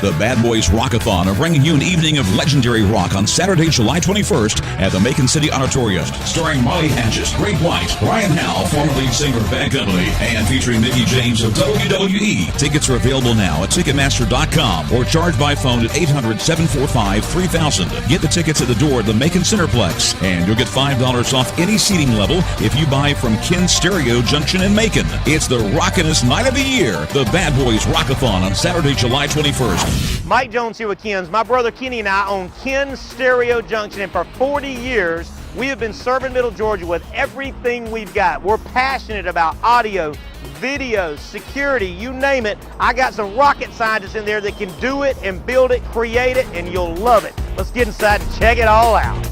The Bad Boys Rockathon are bringing you an evening of legendary rock on Saturday, July 21st at the Macon City Auditorium, starring Molly Hatchet, Greg White, Brian Howe, former lead singer of Bad Company, and featuring Mickey James of WWE. Tickets are available now at Ticketmaster.com or charge by phone at 800-745-3000. Get the tickets at the door at the Macon Centerplex, and you'll get $5 off any seating level if you buy from Ken Stereo Junction in Macon. It's the rockin'est night of the year, the Bad Boys Rockathon on Saturday, July 21st. Mike Jones here with Ken's. My brother Kenny and I own Ken Stereo Junction, and for 40 years, we have been serving Middle Georgia with everything we've got. We're passionate about audio, video, security, you name it. I got some rocket scientists in there that can do it and build it, create it, and you'll love it. Let's get inside and check it all out.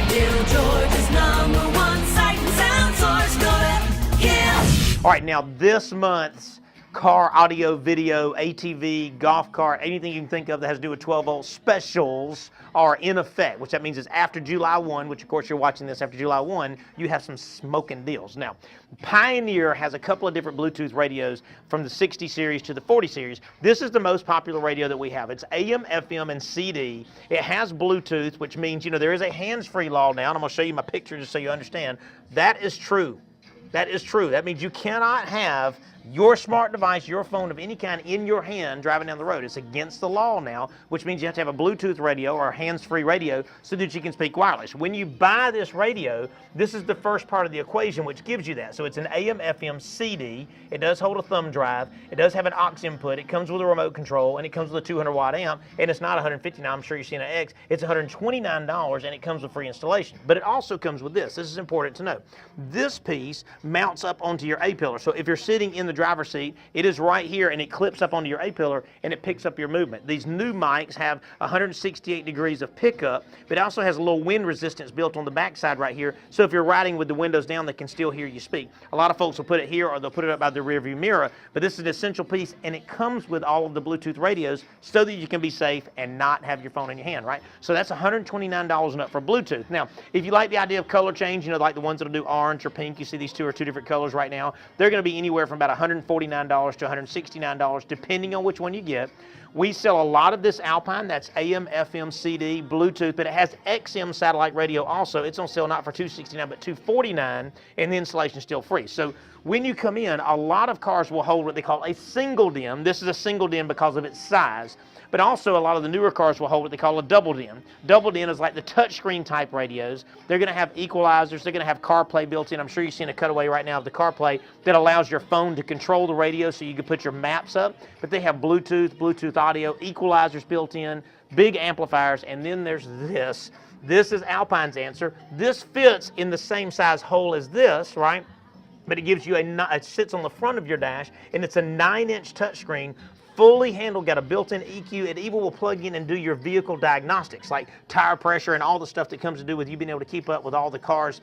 Middle Georgia's #1 sight and sound source. Go to Ken. All right, now this month's car, audio, video, ATV, golf cart, anything you can think of that has to do with 12-volt specials are in effect, which that means is after July 1, which of course you're watching this after July 1, you have some smoking deals. Now, Pioneer has a couple of different Bluetooth radios from the 60 series to the 40 series. This is the most popular radio that we have. It's AM, FM, and CD. It has Bluetooth, which means, you know, there is a hands-free law now, and I'm going to show you my picture just so you understand. That is true. That is true. That means you cannot have your smart device, your phone of any kind in your hand driving down the road. It's against the law now, which means you have to have a Bluetooth radio or a hands-free radio so that you can speak wireless. When you buy this radio, this is the first part of the equation which gives you that. So it's an AM, FM, CD. It does hold a thumb drive. It does have an aux input. It comes with a remote control, and it comes with a 200-watt amp, and it's not $159. I'm sure you're seeing an X. It's $129, and it comes with free installation. But it also comes with this. This is important to know. This piece mounts up onto your A-pillar. So if you're sitting in the driver's seat, it is right here, and it clips up onto your A-pillar, and it picks up your movement. These new mics have 168 degrees of pickup, but it also has a little wind resistance built on the backside right here, so if you're riding with the windows down, they can still hear you speak. A lot of folks will put it here, or they'll put it up by the rear view mirror, but this is an essential piece, and it comes with all of the Bluetooth radios so that you can be safe and not have your phone in your hand, right? So that's $129 and up for Bluetooth. Now, if you like the idea of color change, you know, like the ones that'll do orange or pink, you see these two are two different colors right now, they're going to be anywhere from about $149 to $169, depending on which one you get. We sell a lot of this Alpine, that's AM, FM, CD, Bluetooth, but it has XM satellite radio also. It's on sale not for $269, but $249, and the installation is still free. So when you come in, a lot of cars will hold what they call a single DIM. This is a single DIM because of its size. But also a lot of the newer cars will hold what they call a double DIM. Double DIM is like the touchscreen type radios. They're going to have equalizers. They're going to have CarPlay built in. I'm sure you've seen a cutaway right now of the CarPlay that allows your phone to control the radio so you can put your maps up. But they have Bluetooth, Bluetooth audio, equalizers built in, big amplifiers, and then there's this. This is Alpine's answer. This fits in the same size hole as this, right? But it gives you it sits on the front of your dash, and it's a 9-inch touchscreen, fully handled, got a built-in EQ. It even will plug in and do your vehicle diagnostics, like tire pressure and all the stuff that comes to do with you being able to keep up with all the car's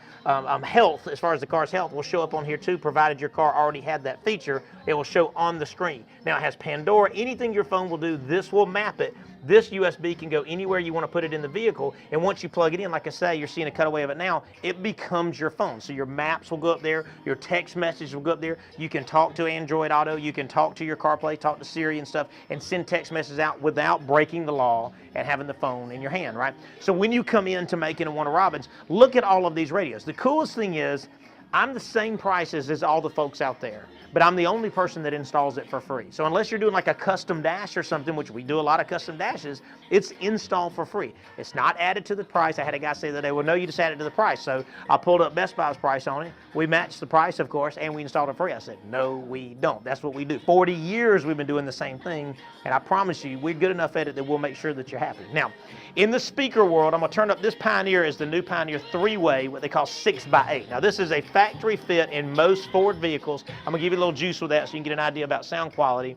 health. As far as the car's health will show up on here too, provided your car already had that feature. It will show on the screen. Now it has Pandora. Anything your phone will do, this will map it. This USB can go anywhere you want to put it in the vehicle, and once you plug it in, like I say, you're seeing a cutaway of it now, it becomes your phone. So your maps will go up there, your text messages will go up there, you can talk to Android Auto, you can talk to your CarPlay, talk to Siri and stuff, and send text messages out without breaking the law and having the phone in your hand, right? So when you come in to Macon and Warner Robins, look at all of these radios. The coolest thing is, I'm the same prices as all the folks out there, but I'm the only person that installs it for free. So unless you're doing like a custom dash or something, which we do a lot of custom dashes, it's installed for free. It's not added to the price. I had a guy say the other day, well, no, you just added to the price. So I pulled up Best Buy's price on it. We matched the price, of course, and we installed it free. I said, no, we don't. That's what we do. 40 years we've been doing the same thing, and I promise you, we're good enough at it that we'll make sure that you're happy. Now, in the speaker world, I'm going to turn up this Pioneer is the new Pioneer 3-way, what they call 6x8. Now, this is a factory fit in most Ford vehicles. I'm going to give you a little juice with that so you can get an idea about sound quality.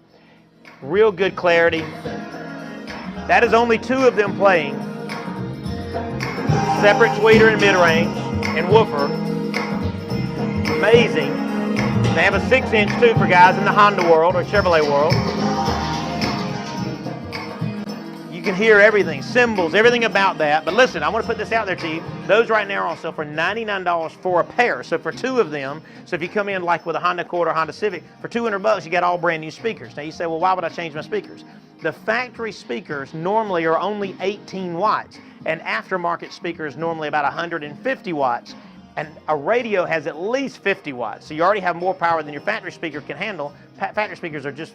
Real good clarity. That is only 2 of them playing. Separate tweeter and mid-range and woofer. Amazing. They have a 6-inch too for guys in the Honda world or Chevrolet world. You can hear everything, cymbals, everything about that. But listen, I want to put this out there to you. Those right now are on sale for $99 for a pair. So for 2 of them, so if you come in like with a Honda Accord or Honda Civic, for $200 you got all brand new speakers. Now you say, well, why would I change my speakers? The factory speakers normally are only 18 watts, and aftermarket speakers normally about 150 watts. And a radio has at least 50 watts, so you already have more power than your factory speaker can handle. Factory speakers are just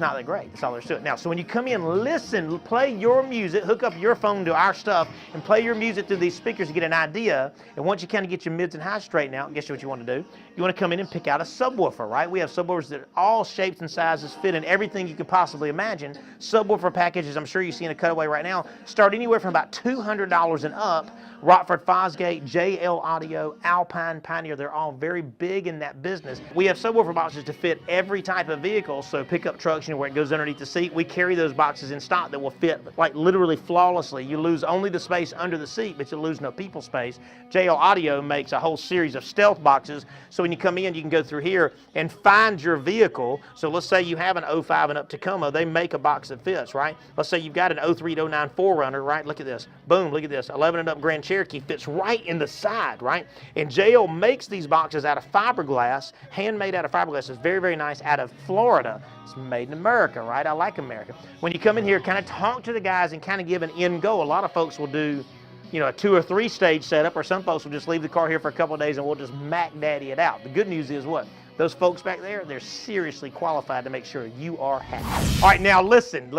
not that great. That's all there's to it. Now, so when you come in, listen, play your music, hook up your phone to our stuff, and play your music through these speakers to get an idea. And once you kind of get your mids and highs straightened out, guess what you want to do? You want to come in and pick out a subwoofer, right? We have subwoofers that are all shapes and sizes, fit in everything you could possibly imagine. Subwoofer packages, I'm sure you see in a cutaway right now, start anywhere from about $200 and up. Rockford Fosgate, JL Audio, Alpine, Pioneer, they're all very big in that business. We have subwoofer boxes to fit every type of vehicle, so pickup trucks, you know, where it goes underneath the seat, we carry those boxes in stock that will fit like literally flawlessly. You lose only the space under the seat, but you lose no people space. JL Audio makes a whole series of stealth boxes, so when you come in, you can go through here and find your vehicle. So let's say you have an 05 and up Tacoma, they make a box that fits, right? Let's say you've got an 03 to 09 4Runner, right? Look at this. Boom, look at this. 11 and up Grand Cherokee fits right in the side, right? And JL makes these boxes out of fiberglass, handmade out of fiberglass. It's very, very nice, out of Florida. It's made in America, right? I like America. When you come in here, kind of talk to the guys and kind of give an end goal. A lot of folks will do, you know, a 2 or 3 stage setup, or some folks will just leave the car here for a couple of days and we'll just Mac Daddy it out. The good news is what? Those folks back there, they're seriously qualified to make sure you are happy. All right, now listen.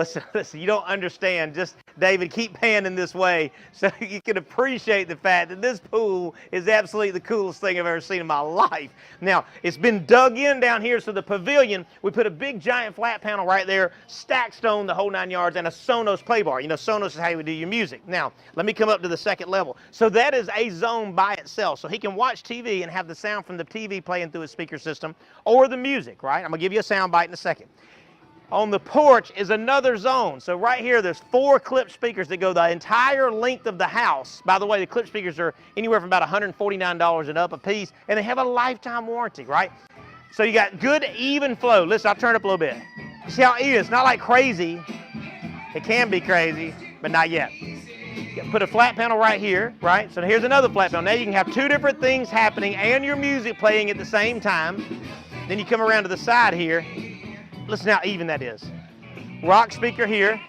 You don't understand. Just, David, keep panning this way so you can appreciate the fact that this pool is absolutely the coolest thing I've ever seen in my life. Now, it's been dug in down here, so the pavilion, we put a big giant flat panel right there, stacked stone the whole 9 yards, and a Sonos play bar. You know, Sonos is how you would do your music. Now, let me come up to the second level. So that is a zone by itself. So he can watch TV and have the sound from the TV playing through his speaker system, or the music, right? I'm gonna give you a sound bite in a second. On the porch is another zone. So right here, there's 4 clip speakers that go the entire length of the house. By the way, the clip speakers are anywhere from about $149 and up a piece, and they have a lifetime warranty, right? So you got good, even flow. Listen, I'll turn it up a little bit. You see how even? It's not like crazy. It can be crazy, but not yet. Put a flat panel right here, right? So here's another flat panel. Now you can have 2 different things happening and your music playing at the same time. Then you come around to the side here. Listen how even that is. Rock speaker here,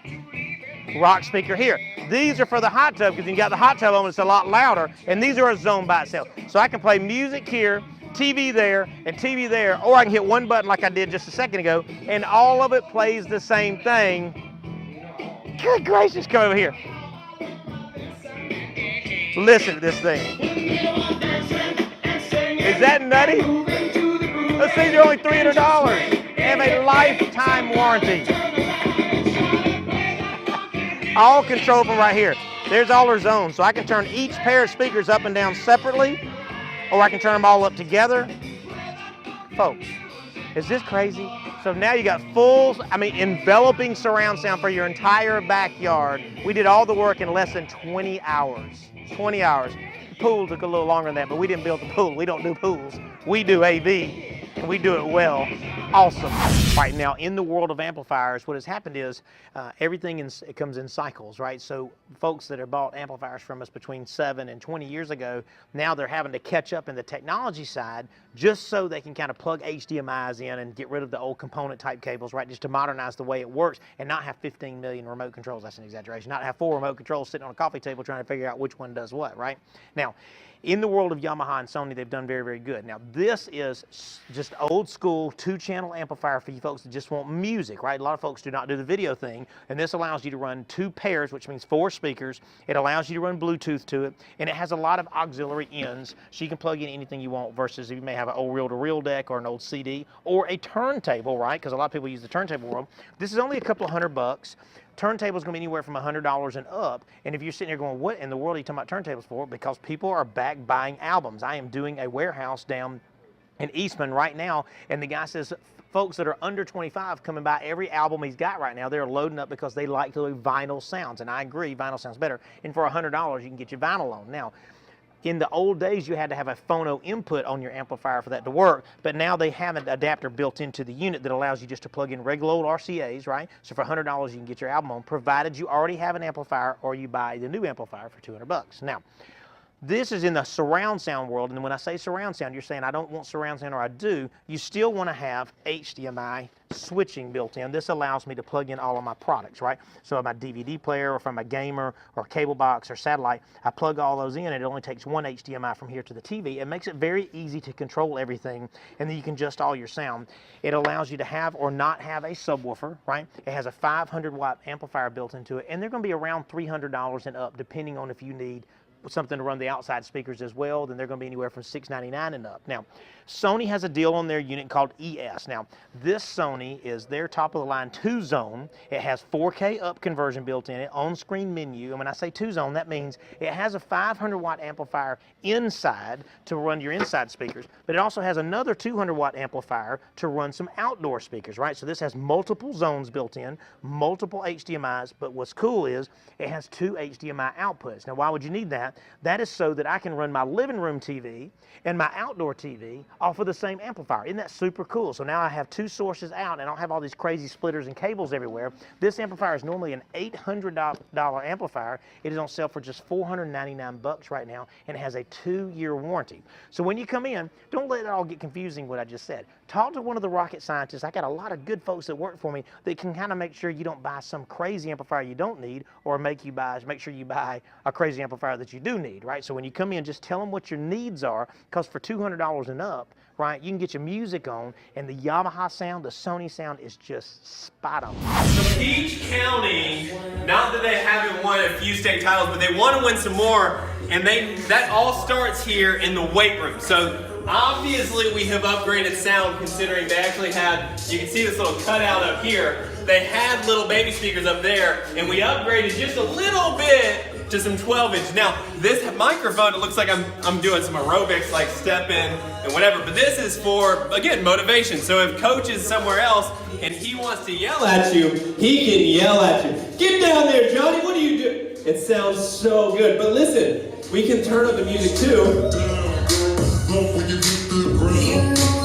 rock speaker here. These are for the hot tub, because you got the hot tub on, it's a lot louder, and these are a zone by itself. So I can play music here, TV there, and TV there, or I can hit one button like I did just a second ago, and all of it plays the same thing. Good gracious, come over here. Listen to this thing. Is that nutty? Those things are only $300. They have a lifetime warranty. All control from right here. There's all our zones. So I can turn each pair of speakers up and down separately, or I can turn them all up together. Folks, is this crazy? So now you got full, enveloping surround sound for your entire backyard. We did all the work in less than 20 hours. 20 hours. The pool took a little longer than that, but we didn't build the pool. We don't do pools. We do AV. And we do it well. Awesome. Right now, in the world of amplifiers, what has happened is everything it comes in cycles, right? So folks that have bought amplifiers from us between 7 and 20 years ago, now they're having to catch up in the technology side just so they can kind of plug HDMIs in and get rid of the old component type cables, right? Just to modernize the way it works and not have 15 million remote controls. That's an exaggeration. Not have 4 remote controls sitting on a coffee table trying to figure out which one does what, right? Now, in the world of Yamaha and Sony, they've done very, very good. Now, this is just old school 2-channel amplifier for you folks that just want music, right? A lot of folks do not do the video thing, and this allows you to run 2 pairs, which means 4 speakers. It allows you to run Bluetooth to it, and it has a lot of auxiliary ins, so you can plug in anything you want versus you may have an old reel-to-reel deck or an old CD or a turntable, right? Because a lot of people use the turntable world. This is only a couple of $100. Turntable is going to be anywhere from $100 and up. And if you're sitting there going, what in the world are you talking about turntables for? Because people are back buying albums. I am doing a warehouse down in Eastman right now, and the guy says folks that are under 25 coming by every album he's got right now. They're loading up because they like the vinyl sounds. And I agree, vinyl sounds better. And for $100, you can get your vinyl on. Now, in the old days, you had to have a phono input on your amplifier for that to work, but now they have an adapter built into the unit that allows you just to plug in regular old RCAs, right? So for $100, you can get your album on, provided you already have an amplifier or you buy the new amplifier for $200. Now, This is in the surround sound world, and when I say surround sound, you're saying I don't want surround sound, or I do. You still want to have HDMI switching built in. This allows me to plug in all of my products, right? So my DVD player, or from a gamer, or cable box, or satellite, I plug all those in, and it only takes one HDMI from here to the TV. It makes it very easy to control everything, and then you can adjust all your sound. It allows you to have or not have a subwoofer, right? It has a 500-watt amplifier built into it, and they're going to be around $300 and up, depending on if you need something to run the outside speakers as well. Then they're going to be anywhere from $699 and up. Now, Sony has a deal on their unit called ES. Now, this Sony is their top-of-the-line 2-zone. It has 4K up conversion built in it, on-screen menu. And when I say 2-zone, that means it has a 500-watt amplifier inside to run your inside speakers, but it also has another 200-watt amplifier to run some outdoor speakers, right? So this has multiple zones built in, multiple HDMIs, but what's cool is it has 2 HDMI outputs. Now, why would you need that? That is so that I can run my living room TV and my outdoor TV off of the same amplifier. Isn't that super cool? So now I have 2 sources out, and I don't have all these crazy splitters and cables everywhere. This amplifier is normally an $800 amplifier. It is on sale for just $499 right now, and it has a 2-year warranty. So when you come in, don't let it all get confusing what I just said. Talk to one of the rocket scientists. I got a lot of good folks that work for me that can kind of make sure you don't buy some crazy amplifier you don't need, or make sure you buy a crazy amplifier that you do need, right? So when you come in, just tell them what your needs are, because for $200 and up, right, you can get your music on, and the Yamaha sound, the Sony sound is just spot on. So Peach County, not that they haven't won a few state titles, but they want to win some more, and that all starts here in the weight room. So obviously we have upgraded sound, considering they actually had, you can see this little cutout up here, they had little baby speakers up there, and we upgraded just a little bit to some 12-inch. Now, this microphone, it looks like I'm doing some aerobics, like stepping and whatever, but this is for, again, motivation. So if coach is somewhere else and he wants to yell at you, he can yell at you. Get down there, Johnny, what are you doing? It sounds so good. But listen, we can turn up the music too.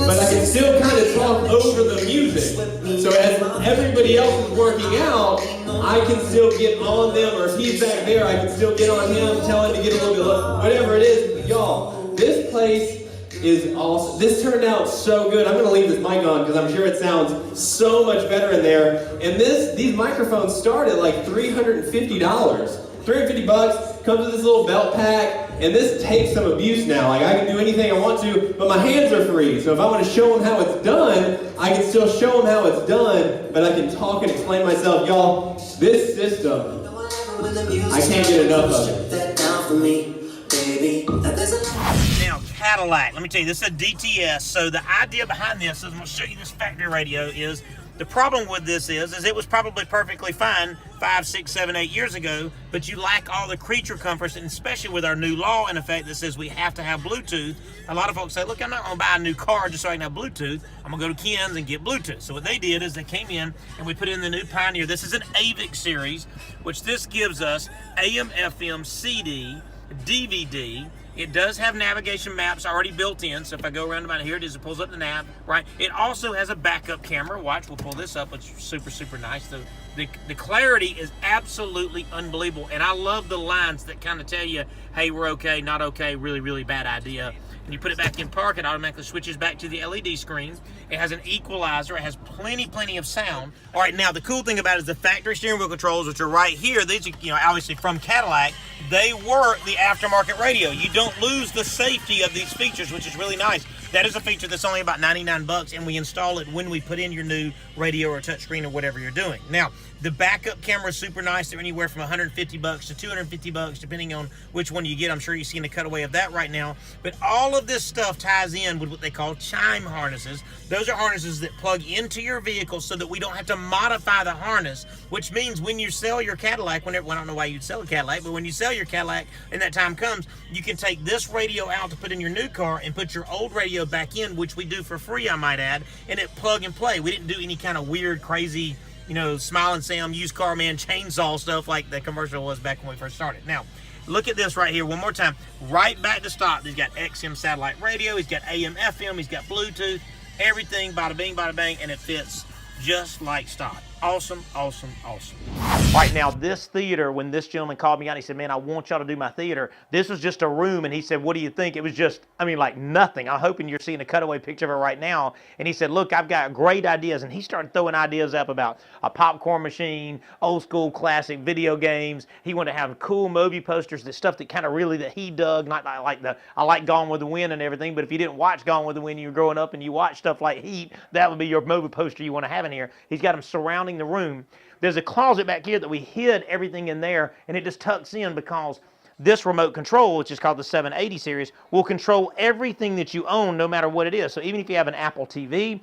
But I can still kind of talk over the music. So as everybody else is working out, I can still get on them, or if he's back there, I can still get on him, tell him to get a little bit low, whatever it is. Y'all, this place is awesome. This turned out so good. I'm going to leave this mic on because I'm sure it sounds so much better in there. And these microphones start at like $350. $350, comes with this little belt pack, and this takes some abuse now. Like, I can do anything I want to, but my hands are free. So if I want to show them how it's done, I can still show them how it's done, but I can talk and explain myself. Y'all, this system, I can't get enough of it. Now, Cadillac, let me tell you, this is a DTS, so the idea behind this is, I'm going to show you this factory radio, is the problem with this is it was probably perfectly fine 5, 6, 7, 8 years ago, but you lack all the creature comforts, and especially with our new law in effect that says we have to have Bluetooth. A lot of folks say, look, I'm not going to buy a new car just so I can have Bluetooth. I'm going to go to Ken's and get Bluetooth. So what they did is they came in and we put in the new Pioneer. This is an AVIC series, which this gives us AM, FM, CD, DVD. It does have navigation maps already built in, so if I go around about here, it is, it pulls up the nav, right? It also has a backup camera. Watch, we'll pull this up. It's super, super nice. The clarity is absolutely unbelievable, and I love the lines that kind of tell you, hey, we're okay, not okay, really, really bad idea. And you put it back in park, it automatically switches back to the LED screen. It has an equalizer. It has plenty of sound. All right, now the cool thing about it is the factory steering wheel controls, which are right here. These are, obviously from Cadillac. They work the aftermarket radio. You don't lose the safety of these features, which is really nice. That is a feature that's only about $99, and we install it when we put in your new radio or touchscreen or whatever you're doing. Now, the backup camera is super nice. They're anywhere from $150 to $250, depending on which one you get. I'm sure you've seen a cutaway of that right now. But all of this stuff ties in with what they call chime harnesses. Those are harnesses that plug into your vehicle so that we don't have to modify the harness, which means when you sell your Cadillac, I don't know why you'd sell a Cadillac, but when you sell your Cadillac and that time comes, you can take this radio out to put in your new car and put your old radio back in, which we do for free, I might add, and it plug and play. We didn't do any kind of weird, crazy, Smiling Sam, used car man, chainsaw stuff like the commercial was back when we first started. Now, look at this right here one more time. Right back to stock. He's got XM satellite radio. He's got AM, FM. He's got Bluetooth. Everything, bada bing, bada bang, and it fits just like stock. Awesome, awesome, awesome. Right now, this theater, when this gentleman called me out, he said, man, I want y'all to do my theater. This was just a room, and he said, what do you think? It was just, I mean, like nothing. I'm hoping you're seeing a cutaway picture of it right now. And he said, look, I've got great ideas. And he started throwing ideas up about a popcorn machine, old school classic video games. He wanted to have cool movie posters, the stuff that kind of really that he dug, not like I like Gone with the Wind and everything, but if you didn't watch Gone with the Wind, you were growing up and you watched stuff like Heat, that would be your movie poster you want to have in here. He's got them surrounding the room. There's a closet back here that we hid everything in there, and it just tucks in because this remote control, which is called the 780 series, will control everything that you own no matter what it is. So even if you have an Apple TV,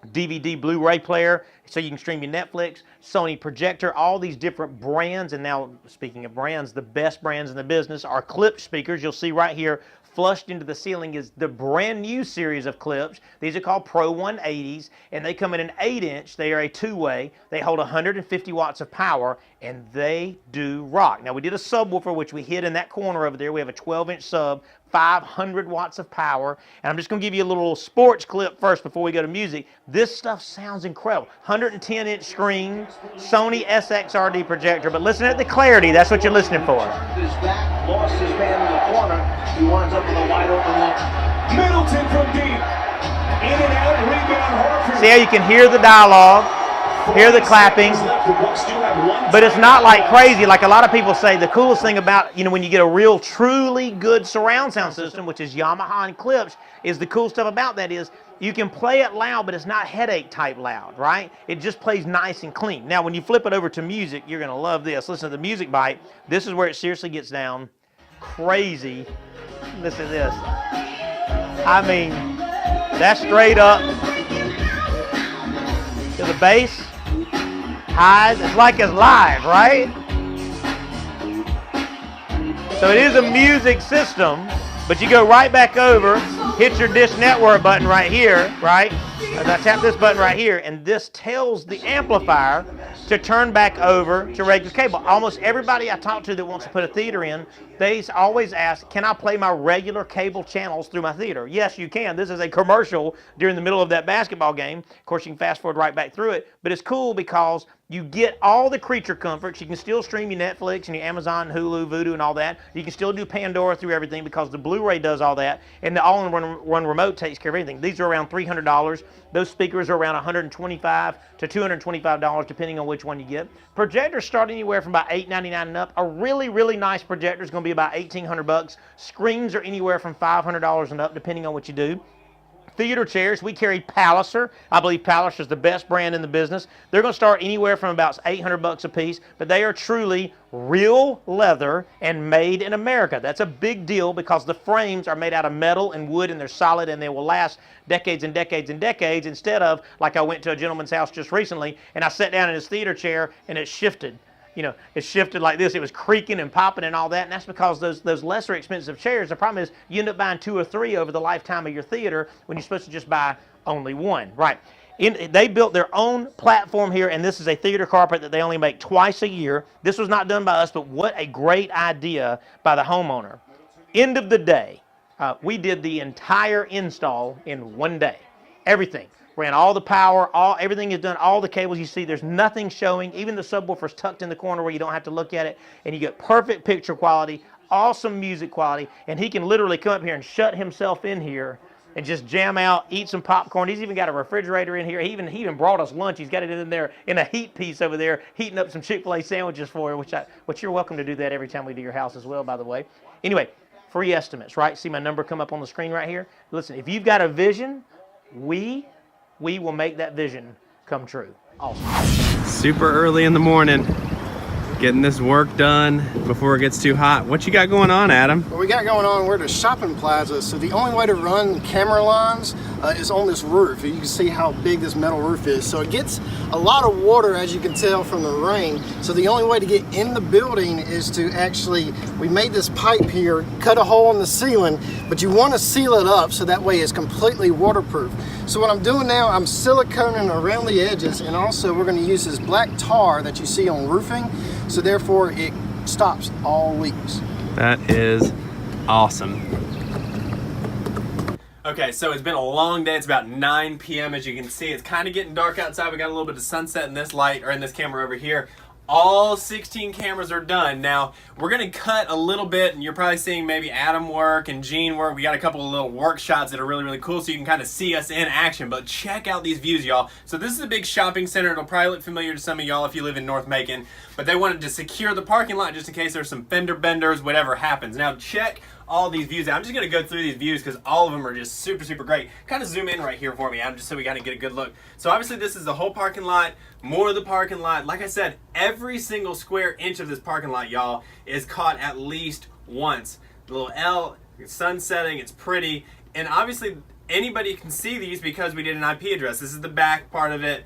DVD Blu-ray player, so you can stream your Netflix, Sony projector, all these different brands. And now, speaking of brands, the best brands in the business are Klipsch speakers. You'll see right here, flushed into the ceiling is the brand new series of Klipsch. These are called Pro 180s, and they come in an 8-inch. They are a two-way. They hold 150 watts of power, and they do rock. Now, we did a subwoofer, which we hid in that corner over there. We have a 12-inch sub, 500 watts of power. And I'm just going to give you a little sports clip first before we go to music. This stuff sounds incredible. 110-inch screen, Sony SXRD projector. But listen at the clarity. That's what you're listening for. His back, lost his man in the corner. He winds up with a wide open look. Middleton from deep. In and out, rebound, Horford. See how you can hear the dialogue, hear the clapping, but it's not like crazy. Like a lot of people say, the coolest thing about, when you get a real, truly good surround sound system, which is Yamaha and Klipsch, is the cool stuff about that is you can play it loud, but it's not headache type loud, right? It just plays nice and clean. Now, when you flip it over to music, you're going to love this. Listen to the music bite. This is where it seriously gets down crazy. Listen to this. I mean, that's straight up to the bass, highs. It's like it's live, right? So it is a music system, but you go right back over, hit your Dish Network button right here, right? As I tap this button right here, and this tells the amplifier to turn back over to regular cable. Almost everybody I talk to that wants to put a theater in, they always ask, can I play my regular cable channels through my theater? Yes, you can. This is a commercial during the middle of that basketball game. Of course, you can fast forward right back through it, but it's cool because you get all the creature comforts. You can still stream your Netflix and your Amazon, Hulu, Vudu, and all that. You can still do Pandora through everything because the Blu-ray does all that, and the all-in-one remote takes care of everything. These are around $300. Those speakers are around $125 to $225, depending on which one you get. Projectors start anywhere from about $899 and up. A really, really nice projector is going to be about $1,800. Screens are anywhere from $500 and up, depending on what you do. Theater chairs, we carry Palliser. I believe Palliser is the best brand in the business. They're going to start anywhere from about $800 a piece, but they are truly real leather and made in America. That's a big deal because the frames are made out of metal and wood, and they're solid, and they will last decades and decades and decades, instead of, like I went to a gentleman's house just recently, and I sat down in his theater chair, and it shifted. It shifted like this. It was creaking and popping and all that, and that's because those lesser expensive chairs, the problem is you end up buying 2 or 3 over the lifetime of your theater when you're supposed to just buy only one, right? They built their own platform here, and this is a theater carpet that they only make twice a year. This was not done by us, but what a great idea by the homeowner. End of the day, we did the entire install in one day. Everything. Ran all the power, everything is done, all the cables you see, there's nothing showing. Even the subwoofer's tucked in the corner where you don't have to look at it, and you get perfect picture quality, awesome music quality, and he can literally come up here and shut himself in here and just jam out, eat some popcorn. He's even got a refrigerator in here. He even brought us lunch. He's got it in there in a heat piece over there, heating up some Chick-fil-A sandwiches for you, which you're welcome to do that every time we do your house as well, by the way. Anyway, free estimates, right? See my number come up on the screen right here? Listen, if you've got a vision, we will make that vision come true. Awesome. Super early in the morning, getting this work done before it gets too hot. What you got going on, Adam? What we got going on, we're at a shopping plaza, so the only way to run camera lines is on this roof. You can see how big this metal roof is. So it gets a lot of water, as you can tell from the rain. So the only way to get in the building is to actually, we made this pipe here, cut a hole in the ceiling, but you want to seal it up so that way it's completely waterproof. So what I'm doing now, I'm siliconing around the edges, and also we're going to use this black tar that you see on roofing, so therefore it stops all leaks. That is awesome. Okay, so it's been a long day. It's about 9 p.m. As you can see, it's kind of getting dark outside. We got a little bit of sunset in this light, or in this camera over here. All 16 cameras are done. Now, we're gonna cut a little bit, and you're probably seeing maybe Adam work and Gene work. We got a couple of little work shots that are really, really cool, so you can kind of see us in action. But check out these views, y'all. So this is a big shopping center. It'll probably look familiar to some of y'all if you live in North Macon. But they wanted to secure the parking lot just in case there's some fender benders, whatever happens. Now, check all these views out. I'm just gonna go through these views because all of them are just super, super great. Kind of zoom in right here for me, Adam, just so we kind of get a good look. So obviously this is the whole parking lot, more of the parking lot. Like I said, every single square inch of this parking lot, y'all, is caught at least once. The little L, it's sun setting, it's pretty, and obviously anybody can see these because we did an IP address. This is the back part of it.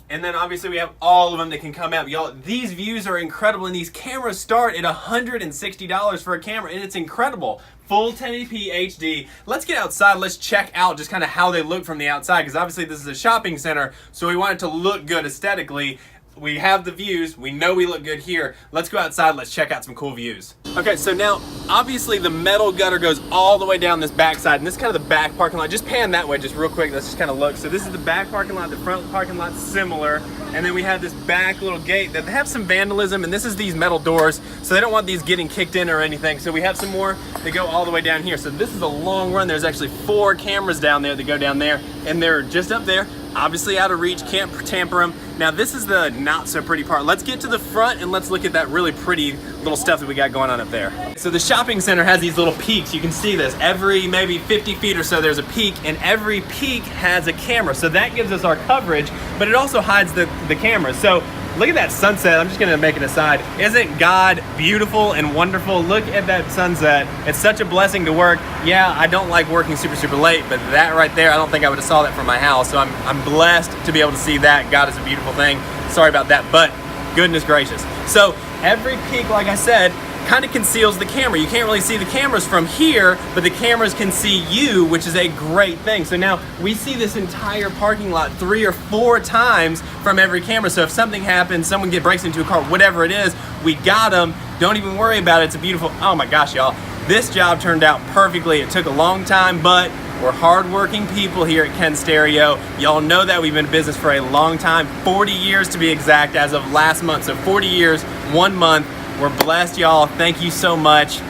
And then obviously we have all of them that can come out. Y'all, these views are incredible, and these cameras start at $160 for a camera, and it's incredible. Full 1080p HD. Let's get outside. Let's check out just kind of how they look from the outside, because obviously this is a shopping center, so we want it to look good aesthetically. We have the views. We know we look good here. Let's go outside. Let's check out some cool views. Okay, so now obviously the metal gutter goes all the way down this backside, and this is kind of the back parking lot. Just pan that way just real quick. Let's just kind of look. So this is the back parking lot. The front parking lot's similar. And then we have this back little gate that they have some vandalism, and this is these metal doors, so they don't want these getting kicked in or anything. So we have some more that go all the way down here. So this is a long run. There's actually 4 cameras down there that go down there, and they're just up there. Obviously out of reach, can't tamper them. Now this is the not so pretty part. Let's get to the front and let's look at that really pretty little stuff that we got going on up there. So the shopping center has these little peaks. You can see this. Every maybe 50 feet or so there's a peak, and every peak has a camera. So that gives us our coverage, but it also hides the camera. So look at that sunset. I'm just gonna make an aside. Isn't God beautiful and wonderful? Look at that sunset. It's such a blessing to work. Yeah, I don't like working super, super late, but that right there, I don't think I would have saw that from my house. So I'm blessed to be able to see that. God is a beautiful thing. Sorry about that, but goodness gracious. So every peak, like I said, kind of conceals the camera. You can't really see the cameras from here, but the cameras can see you, which is a great thing. So now we see this entire parking lot 3 or 4 times from every camera. So if something happens, someone breaks into a car, whatever it is, we got them. Don't even worry about it. It's a beautiful, oh my gosh, y'all. This job turned out perfectly. It took a long time, but we're hardworking people here at Ken Stereo. Y'all know that we've been in business for a long time, 40 years to be exact, as of last month. So 40 years, 1 month. We're blessed, y'all. Thank you so much.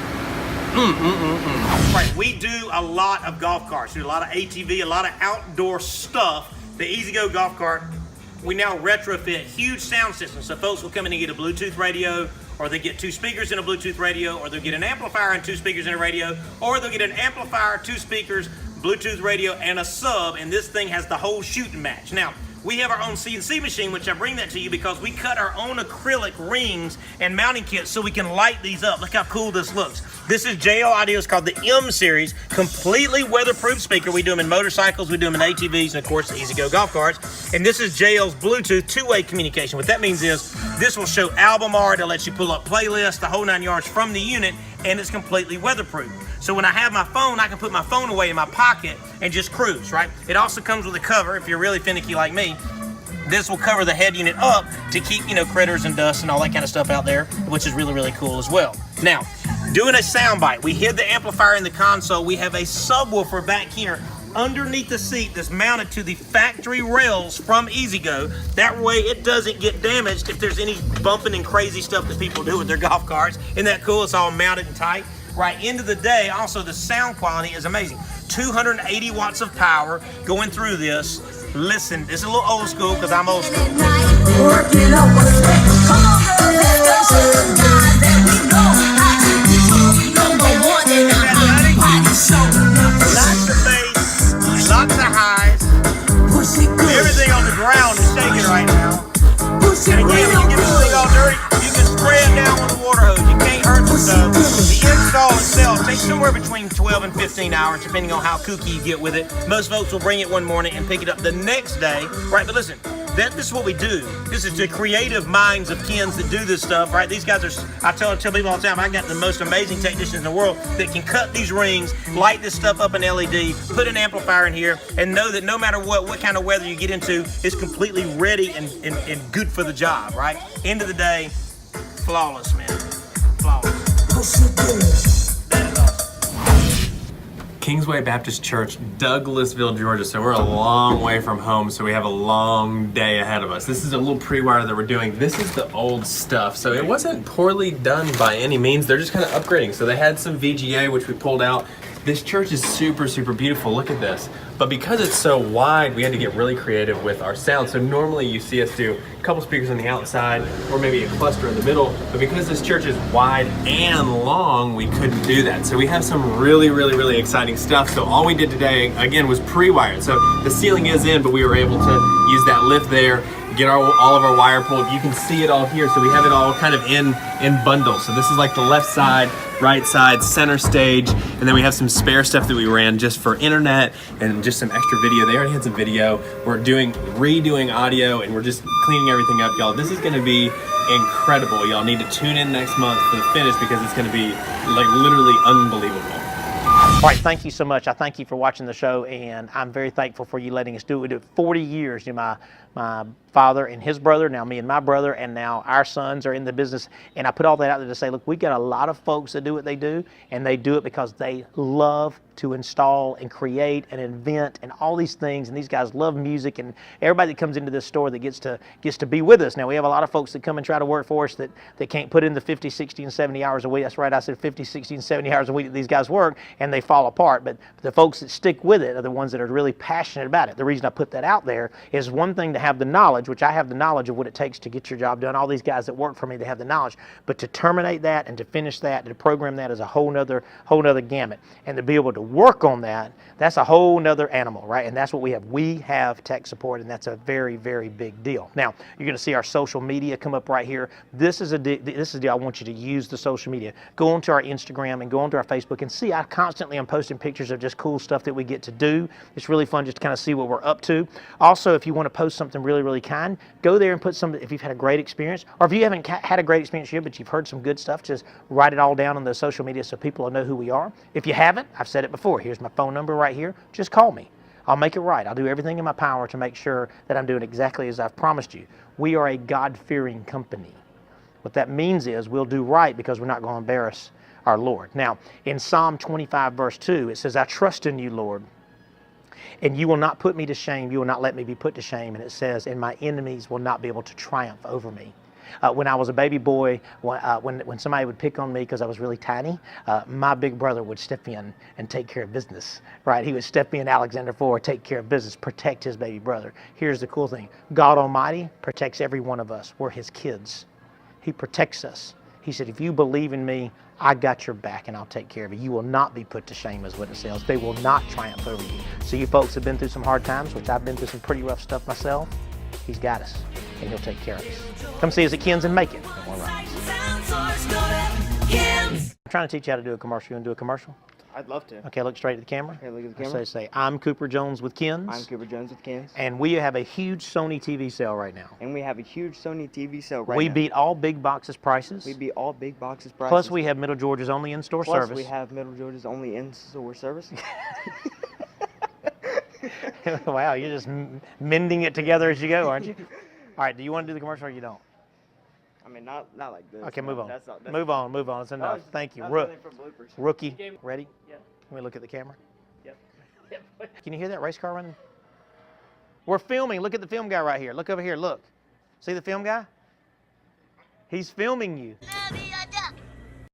Right, we do a lot of golf carts. We do a lot of ATV, a lot of outdoor stuff. The E-Z-GO golf cart, we now retrofit huge sound systems. So folks will come in and get a Bluetooth radio, or they get 2 speakers and a Bluetooth radio, or they'll get an amplifier and 2 speakers and a radio, or they'll get an amplifier, 2 speakers, Bluetooth radio, and a sub, and this thing has the whole shooting match. Now, we have our own CNC machine, which I bring that to you because we cut our own acrylic rings and mounting kits so we can light these up. Look how cool this looks. This is JL Audio. It's called the M Series, completely weatherproof speaker. We do them in motorcycles, we do them in ATVs, and of course the E-Z-GO golf carts. And this is JL's Bluetooth 2-way communication. What that means is this will show album art, it lets you pull up playlists, the whole 9 yards from the unit, and it's completely weatherproof. So when I have my phone, I can put my phone away in my pocket and just cruise, right? It also comes with a cover if you're really finicky like me. This will cover the head unit up to keep, you know, critters and dust and all that kind of stuff out there, which is really, really cool as well. Now, doing a sound bite. We hid the amplifier in the console. We have a subwoofer back here underneath the seat that's mounted to the factory rails from E-Z-GO. That way it doesn't get damaged if there's any bumping and crazy stuff that people do with their golf carts. Isn't that cool? It's all mounted and tight. Right, end of the day, also the sound quality is amazing. 280 watts of power going through this. Listen, this is a little old school because I'm old school. Lots of bass, lots of highs. Everything on the ground is shaking right now. And again, when you get this thing all dirty, you can spray it down with a water hose. You can't hurt the stuff. The install itself takes somewhere between 12 and 15 hours, depending on how kooky you get with it. Most folks will bring it one morning and pick it up the next day. Right, but listen, this is what we do. This is the creative minds of Ken's that do this stuff, right? These guys are, I tell people all the time, I got the most amazing technicians in the world that can cut these rings, light this stuff up in LED, put an amplifier in here, and know that no matter what kind of weather you get into, it's completely ready and good for the job, right? End of the day, flawless, man. Flawless. That is awesome. Kingsway Baptist Church, Douglasville, Georgia. So we're a long way from home, so we have a long day ahead of us. This is a little pre-wire that we're doing. This is the old stuff, so it wasn't poorly done by any means. They're just kind of upgrading. So they had some VGA, which we pulled out. This church is super, super beautiful. Look at this. But because it's so wide, we had to get really creative with our sound. So normally you see us do a couple speakers on the outside or maybe a cluster in the middle. But because this church is wide and long, we couldn't do that. So we have some really, really, really exciting stuff. So all we did today, again, was pre-wired. So the ceiling is in, but we were able to use that lift there, get all of our wire pulled. You can see it all here. So we have it all kind of in bundles. So this is like the left side, right side, center stage, and then we have some spare stuff that we ran just for internet and just some extra video. They already had some video. We're redoing audio, and we're just cleaning everything up, y'all. This is gonna be incredible. Y'all need to tune in next month for the finish because it's gonna be like literally unbelievable. All right, thank you so much. I thank you for watching the show, and I'm very thankful for you letting us do it. We did 40 years. You know, my father and his brother, now me and my brother, and now our sons are in the business. And I put all that out there to say, look, we got a lot of folks that do what they do, and they do it because they love to install and create and invent and all these things. And these guys love music, and everybody that comes into this store that gets to be with us. Now, we have a lot of folks that come and try to work for us that can't put in the 50, 60, and 70 hours a week. That's right, I said 50, 60, and 70 hours a week that these guys work, and they fall apart. But the folks that stick with it are the ones that are really passionate about it. The reason I put that out there is one thing to have the knowledge, which I have the knowledge of what it takes to get your job done. All these guys that work for me, they have the knowledge. But to terminate that and to finish that and to program that is a whole nother gamut. And to be able to work on that, that's a whole nother animal, right? And that's what we have. We have tech support, and that's a very, very big deal. Now, you're going to see our social media come up right here. This is a deal I want you to use the social media. Go onto our Instagram and go onto our Facebook and see. I constantly am posting pictures of just cool stuff that we get to do. It's really fun just to kind of see what we're up to. Also, if you want to post something really, really kind, go there and put some, if you've had a great experience, or if you haven't had a great experience yet, but you've heard some good stuff, just write it all down on the social media so people will know who we are. If you haven't, I've said it before, here's my phone number right here. Just call me. I'll make it right. I'll do everything in my power to make sure that I'm doing exactly as I've promised you. We are a God-fearing company. What that means is we'll do right because we're not going to embarrass our Lord. Now, in Psalm 25, verse 2, it says, I trust in you, Lord, and you will not put me to shame. You will not let me be put to shame. And it says, and my enemies will not be able to triumph over me. When I was a baby boy, when somebody would pick on me because I was really tiny, my big brother would step in and take care of business, right? He would step in, Alexander Ford, take care of business, protect his baby brother. Here's the cool thing. God Almighty protects every one of us. We're his kids. He protects us. He said, if you believe in me, I got your back and I'll take care of you. You will not be put to shame is what it says. They will not triumph over you. So you folks have been through some hard times, which I've been through some pretty rough stuff myself. He's got us and he'll take care of us. Come see us at Ken's in Macon. Sight and sound source, go to Ken's. I'm trying to teach you how to do a commercial. You want to do a commercial? I'd love to. Okay, look straight at the camera. Okay, look at the camera. Say, I'm Cooper Jones with Ken's. I'm Cooper Jones with Ken's. And we have a huge Sony TV sale right now. And we have a huge Sony TV sale right now. We beat all big boxes prices. We beat all big boxes prices. Plus we have Middle Georgia's only in-store service. Plus we have Middle Georgia's only in-store service. Wow, you're just mending it together as you go, aren't you? All right, do you want to do the commercial or you don't? I mean, not like this. Okay, move on. That's Move on. It's enough. Thank you. Rookie, ready? Yeah. Let me look at the camera. Yep. Can you hear that race car running? We're filming. Look at the film guy right here. Look over here. Look. See the film guy? He's filming you.